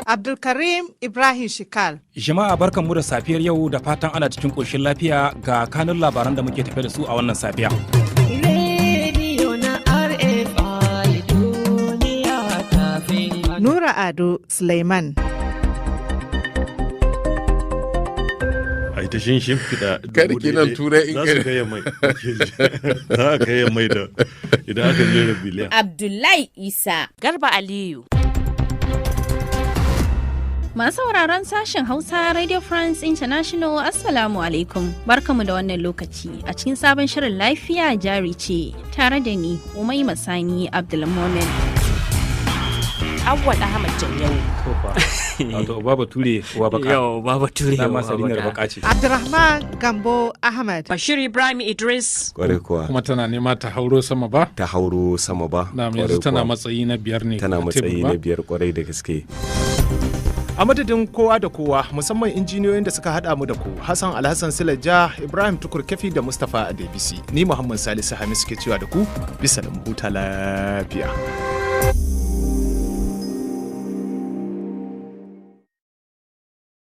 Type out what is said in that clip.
Abdulkarim Ibrahim Shikal. Jama'a barkanmu da safiyar yau da fatan ana cikin ƙoshin lafiya ga kanun labaran da muke tafe da su a wannan safiya. Radio na RFI duniya ta Nura Ado Suleiman. Ai ta shimfiɗa karki nan turai in za su kai mai za a kai mai da idan aka jera biliyan. Abdullahi Isa Garba Aliyu. Masu sauraron sashen Hausa Radio France International Assalamu alaikum. Barkamu da wannan lokaci a cikin sabon shirin lafiya jari ce tare da ni Umaima Sani Abdulmomen. Awwal Ahmad Janyau. Wato Baba Ture wa baka. Yau Baba Ture wa baka ce. Abdurrahman Gambo Ahmad. Bashir Ibrahim Idris. Kware kuwa. Kuma tana nema ta hauro sama ba? Ta hauro sama ba. Na yanzu tana matsayi na 5 ne. Tana matsayi na 5 kwarai da gaske. A madadin kowa da kowa musamman injiniyoyin da suka haɗa mu da ku Hassan Alhassan Silaja, Ibrahim Tukur Kefi da Mustapha Adebisi. Ni Muhammad Salisu Hamis ke cewa da ku bisa da mu huta lafiya.